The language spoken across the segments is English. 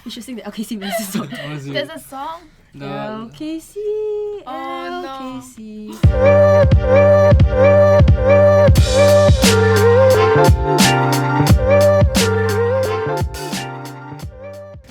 You should sing the LKCMedicine song. There's a song. LKC, LKC.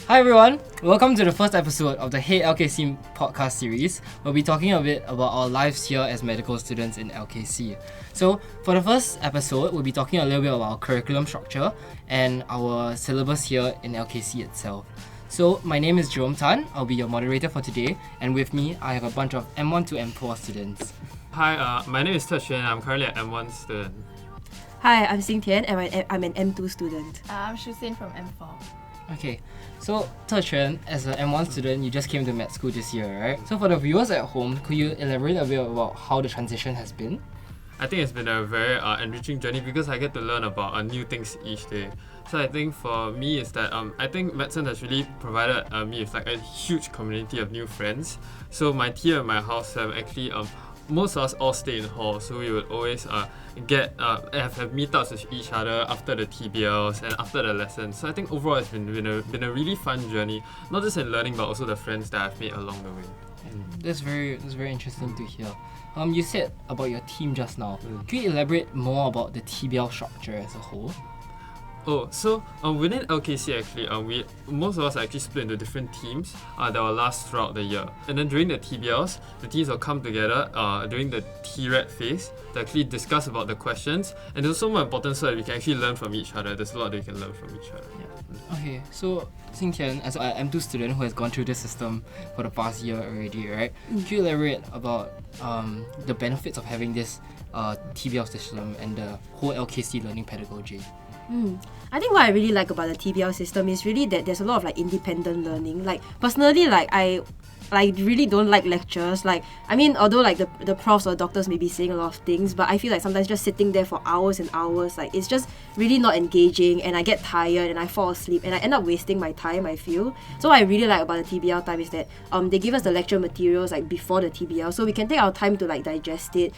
Hi everyone, welcome to the first episode of the Hey LKC podcast series. We'll be talking a bit about our lives here as medical students in LKC. So for the first episode, we'll be talking a little bit about our curriculum structure and our syllabus here in LKC itself. So my name is Jerome Tan, I'll be your moderator for today, and with me I have a bunch of M1 to M4 students. Hi, my name is Te Xuan. I'm currently an M1 student. Hi, I'm Xing Tian and I'm an M2 student. I'm Shu Xin from M4. Okay, so Te Xuan, as an M1 student, you just came to med school this year, right? So for the viewers at home, could you elaborate a bit about how the transition has been? I think it's been a very enriching journey because I get to learn about new things each day. So I think for me is that I think medicine has really provided me with like a huge community of new friends. So my team and my house have actually most of us all stay in hall, so we would always have meetups with each other after the TBLs and after the lessons. So I think overall it's been a really fun journey, not just in learning but also the friends that I've made along the way. That's very interesting to hear. You said about your team just now. Could you elaborate more about the TBL structure as a whole? Oh, so within LKC actually, most of us are actually split into different teams that will last throughout the year. And then during the TBLs, the teams will come together during the TRED phase to actually discuss about the questions. And it's also more important so that we can actually learn from each other. There's a lot that we can learn from each other. Yeah. Okay, so Xing Tian, as an M2 student who has gone through this system for the past year already, right? Could you elaborate about the benefits of having this TBL system and the whole LKC learning pedagogy? I think what I really like about the TBL system is really that there's a lot of like independent learning. Like personally, like I really don't like lectures. Like I mean, although like the profs or doctors may be saying a lot of things, but I feel like sometimes just sitting there for hours and hours, like it's just really not engaging, and I get tired and I fall asleep and I end up wasting my time, I feel. So what I really like about the TBL time is that they give us the lecture materials like before the TBL, so we can take our time to like digest it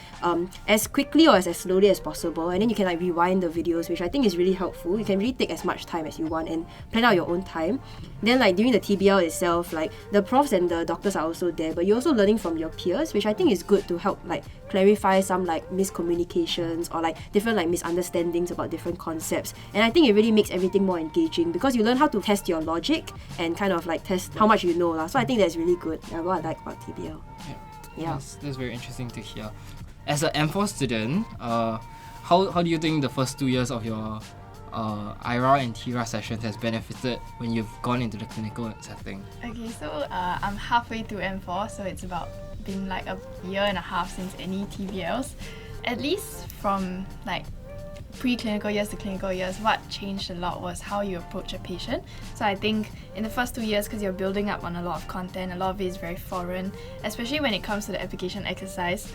as quickly or as slowly as possible, and then you can like rewind the videos, which I think is really helpful. You can really take as much time as you want and plan out your own time. Then like during the TBL itself, like the profs and the doctors are also there, but you're also learning from your peers, which I think is good to help like clarify some like miscommunications or like different like misunderstandings about different concepts. And I think it really makes everything more engaging because you learn how to test your logic and kind of like test how much you know lah. So I think that's really good. Yeah, what I like about TBL. Yeah. That's very interesting to hear. As an M4 student, how do you think the first 2 years of your IRA and TIRA sessions has benefited when you've gone into the clinical setting? Okay, so I'm halfway through M4, so it's been like a year and a half since any TBLs. At least from like pre-clinical years to clinical years, what changed a lot was how you approach a patient. So I think in the first 2 years, because you're building up on a lot of content, a lot of it is very foreign, especially when it comes to the application exercise.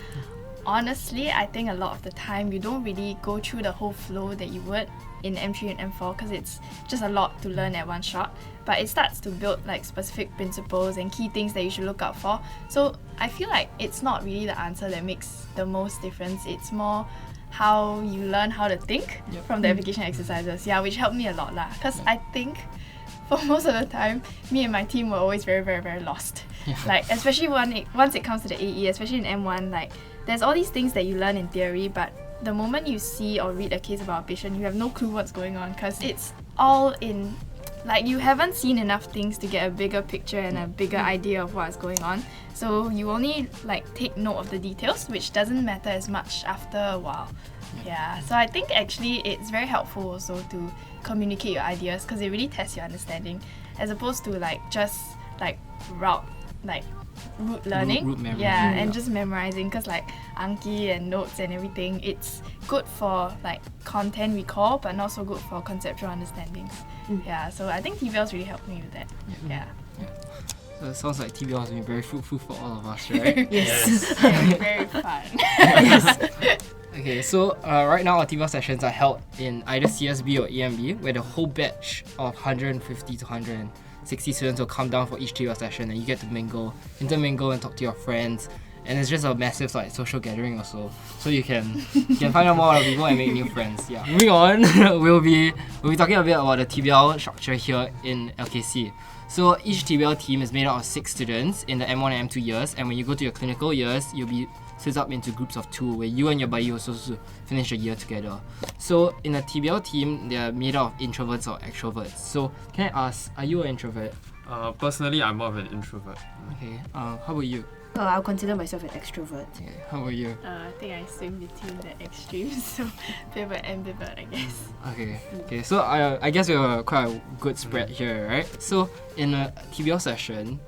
Honestly, I think a lot of the time you don't really go through the whole flow that you would in M3 and M4 because it's just a lot to learn at one shot, but it starts to build like specific principles and key things that you should look out for. So I feel like it's not really the answer that makes the most difference, it's more how you learn how to think from the application exercises, which helped me a lot lah, because I think for most of the time me and my team were always very, very, very lost. Like especially once it comes to the AE, especially in M1, like there's all these things that you learn in theory, but the moment you see or read a case about a patient, you have no clue what's going on because it's all in, like you haven't seen enough things to get a bigger picture and a bigger idea of what's going on. So you only like take note of the details, which doesn't matter as much after a while. So I think actually it's very helpful also to communicate your ideas because it really tests your understanding as opposed to like just like rote learning, root memory. And just memorizing because like Anki and notes and everything, it's good for like content recall but not so good for conceptual understandings. So I think TBLs really helped me with that. So it sounds like TBL has been very fruitful for all of us, right? Yes. Very fun. Okay, so right now our TBL sessions are held in either CSB or EMB, where the whole batch of 150 to 160 students will come down for each TBL session, and you get to intermingle and talk to your friends and it's just a massive like social gathering also. So you can find out more about people and make new friends. Yeah. Moving on, we'll be talking a bit about the TBL structure here in LKC. So each TBL team is made out of 6 students in the M1 and M2 years, and when you go to your clinical years, you'll be split up into groups of 2 where you and your buddy will supposed to finish the year together. So in a TBL team, they're made out of introverts or extroverts. So can I ask, are you an introvert? Personally, I'm more of an introvert. Okay. How about you? I'll consider myself an extrovert. Okay. How about you? I think I swim between the extremes, so pivot and pivot, I guess. Okay. Okay. So I guess we have quite a good spread here, right? So in a TBL session,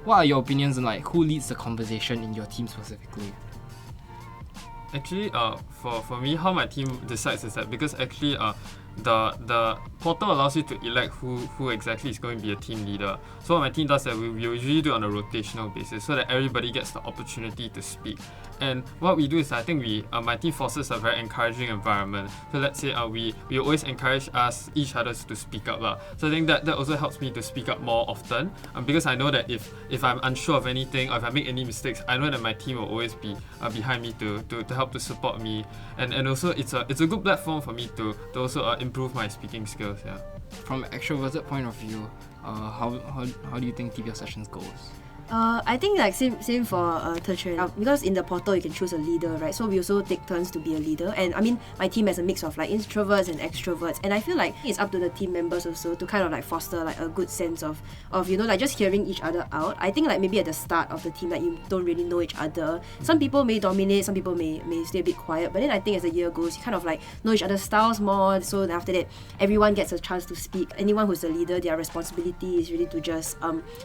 what are your opinions on like who leads the conversation in your team specifically? Actually, for me, how my team decides is that because actually, the portal allows you to elect who exactly is going to be a team leader. So what my team does that we usually do it on a rotational basis so that everybody gets the opportunity to speak. And what we do is I think my team fosters a very encouraging environment. So let's say we always encourage each other to speak up lah. So I think that also helps me to speak up more often. Because I know that if I'm unsure of anything or if I make any mistakes, I know that my team will always be behind me to help to support me. And also it's a good platform for me to also improve my speaking skills. Yeah. From an extroverted point of view, how do you think TBL sessions goes? I think like same for tertiary because in the portal you can choose a leader, right? So we also take turns to be a leader, and I mean my team has a mix of like introverts and extroverts, and I feel like it's up to the team members also to kind of like foster like a good sense of like just hearing each other out. I think like maybe at the start of the team like you don't really know each other. Some people may dominate, some people may stay a bit quiet, but then I think as the year goes you kind of like know each other's styles more, so then after that everyone gets a chance to speak. Anyone who's a leader, their responsibility is really to just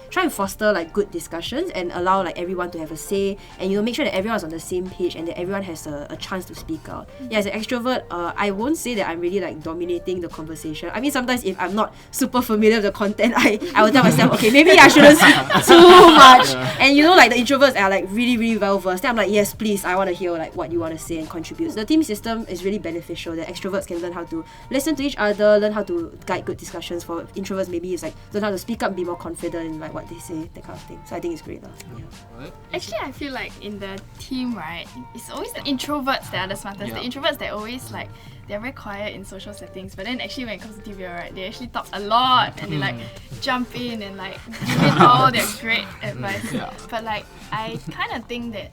try and foster like good discussions and allow like everyone to have a say, and make sure that everyone's on the same page and that everyone has a chance to speak out. Yeah, as an extrovert, I won't say that I'm really like dominating the conversation. I mean sometimes if I'm not super familiar with the content, I will tell myself, okay, maybe I shouldn't speak too much. And like the introverts are like really, really well versed. Then I'm like, yes, please, I want to hear like what you want to say and contribute. The team system is really beneficial. The extroverts can learn how to listen to each other, learn how to guide good discussions. For introverts, maybe it's like learn how to speak up, be more confident in like what they say, that kind of thing. So I think it's great. What? Actually, I feel like in the team, right, it's always the introverts that are the smartest. Yeah. The introverts, they're always like, they're very quiet in social settings, but then actually when it comes to TBL, right, they actually talk a lot and they like jump in and like give in all their great advice. Yeah. But like, I kind of think that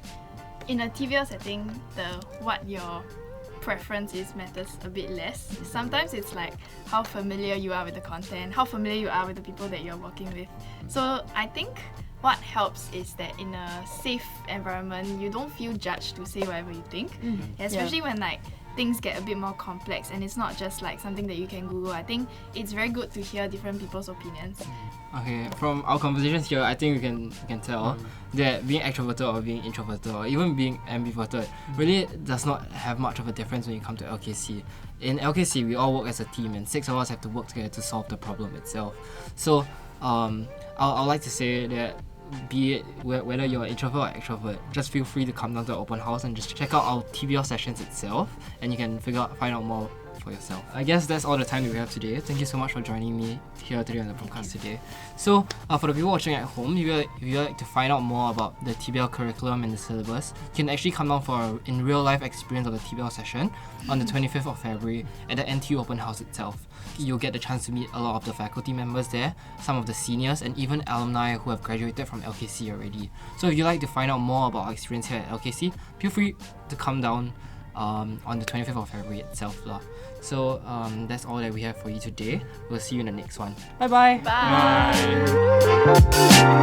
in a TBL setting, what your preference is matters a bit less. Sometimes it's like how familiar you are with the content, how familiar you are with the people that you're working with. So I think what helps is that in a safe environment, you don't feel judged to say whatever you think. Especially when like things get a bit more complex and it's not just like something that you can Google. I think it's very good to hear different people's opinions. Okay, from our conversations here, I think we can tell that being extroverted or being introverted or even being ambiverted really does not have much of a difference when you come to LKC. In LKC, we all work as a team and 6 of us have to work together to solve the problem itself. So I'd like to say that be it whether you're an introvert or extrovert, just feel free to come down to the open house and just check out our TBL sessions itself, and you can find out more for yourself. I guess that's all the time that we have today. Thank you so much for joining me here today on the podcast today. So for the people watching at home, if you like to find out more about the TBL curriculum and the syllabus, you can actually come down for an in real life experience of the TBL session on the 25th of February at the NTU open house itself. You'll get the chance to meet a lot of the faculty members there, some of the seniors, and even alumni who have graduated from LKC already. So if you'd like to find out more about our experience here at LKC, feel free to come down on the 25th of February itself. So that's all that we have for you today. We'll see you in the next one. Bye-bye. Bye. Bye.